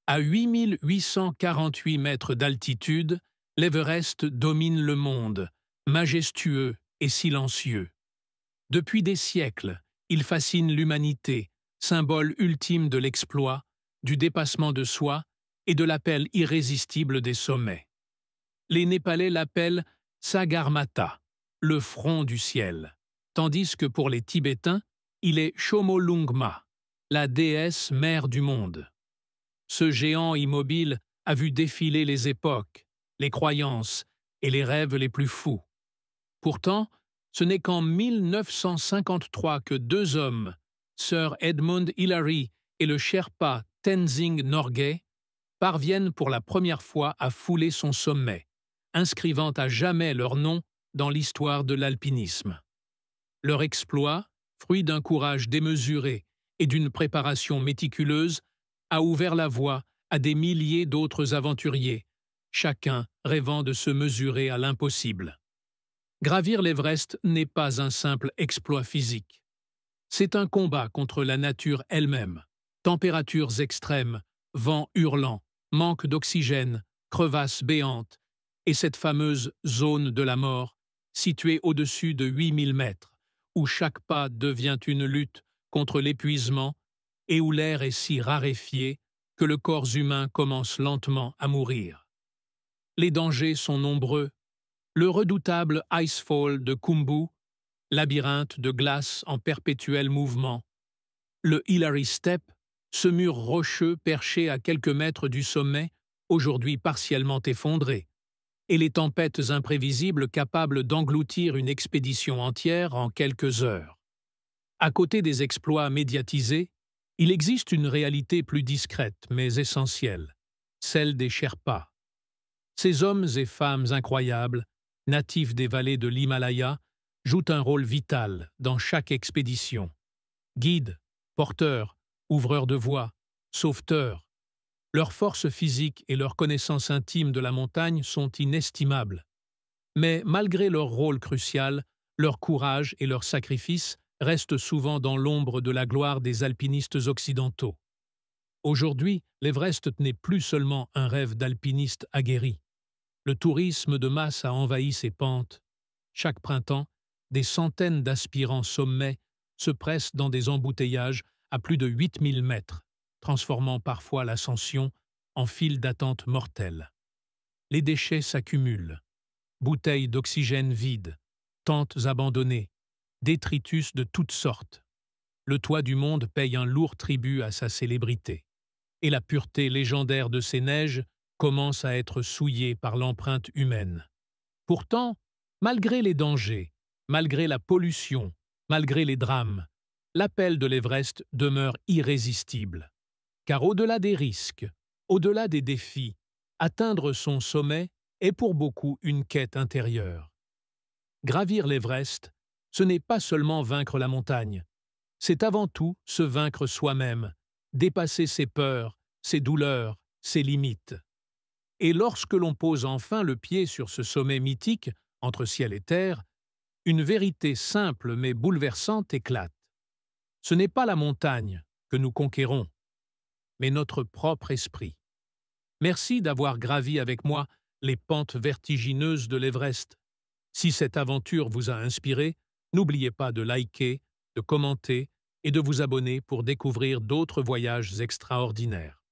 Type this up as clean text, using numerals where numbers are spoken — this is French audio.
À 8848 mètres d'altitude, l'Everest domine le monde, majestueux et silencieux. Depuis des siècles, il fascine l'humanité, symbole ultime de l'exploit, du dépassement de soi et de l'appel irrésistible des sommets. Les Népalais l'appellent Sagarmatha, le front du ciel, tandis que pour les Tibétains, il est Chomolungma, la déesse mère du monde. Ce géant immobile a vu défiler les époques, les croyances et les rêves les plus fous. Pourtant, ce n'est qu'en 1953 que deux hommes, Sir Edmund Hillary et le Sherpa Tenzing Norgay, parviennent pour la première fois à fouler son sommet, inscrivant à jamais leur nom dans l'histoire de l'alpinisme. Leur exploit, fruit d'un courage démesuré et d'une préparation méticuleuse, a ouvert la voie à des milliers d'autres aventuriers, chacun rêvant de se mesurer à l'impossible. Gravir l'Everest n'est pas un simple exploit physique. C'est un combat contre la nature elle-même. Températures extrêmes, vents hurlants, manque d'oxygène, crevasses béantes, et cette fameuse zone de la mort, située au-dessus de 8000 mètres, où chaque pas devient une lutte contre l'épuisement et où l'air est si raréfié que le corps humain commence lentement à mourir. Les dangers sont nombreux. Le redoutable Icefall de Khumbu, labyrinthe de glace en perpétuel mouvement. Le Hillary Step, ce mur rocheux perché à quelques mètres du sommet, aujourd'hui partiellement effondré. Et les tempêtes imprévisibles capables d'engloutir une expédition entière en quelques heures. À côté des exploits médiatisés, il existe une réalité plus discrète mais essentielle, celle des Sherpas. Ces hommes et femmes incroyables, natifs des vallées de l'Himalaya, jouent un rôle vital dans chaque expédition. Guides, porteurs, ouvreurs de voies, sauveteurs. Leur force physique et leur connaissance intime de la montagne sont inestimables. Mais malgré leur rôle crucial, leur courage et leur sacrifice restent souvent dans l'ombre de la gloire des alpinistes occidentaux. Aujourd'hui, l'Everest n'est plus seulement un rêve d'alpinistes aguerris. Le tourisme de masse a envahi ses pentes. Chaque printemps, des centaines d'aspirants sommets se pressent dans des embouteillages à plus de 8000 mètres, transformant parfois l'ascension en file d'attente mortelle. Les déchets s'accumulent. Bouteilles d'oxygène vides, tentes abandonnées, détritus de toutes sortes. Le toit du monde paye un lourd tribut à sa célébrité. Et la pureté légendaire de ces neiges commence à être souillée par l'empreinte humaine. Pourtant, malgré les dangers, malgré la pollution, malgré les drames, l'appel de l'Everest demeure irrésistible. Car au-delà des risques, au-delà des défis, atteindre son sommet est pour beaucoup une quête intérieure. Gravir l'Everest, ce n'est pas seulement vaincre la montagne, c'est avant tout se vaincre soi-même, dépasser ses peurs, ses douleurs, ses limites. Et lorsque l'on pose enfin le pied sur ce sommet mythique, entre ciel et terre, une vérité simple mais bouleversante éclate. Ce n'est pas la montagne que nous conquérons, mais notre propre esprit. Merci d'avoir gravi avec moi les pentes vertigineuses de l'Everest. Si cette aventure vous a inspiré, n'oubliez pas de liker, de commenter et de vous abonner pour découvrir d'autres voyages extraordinaires.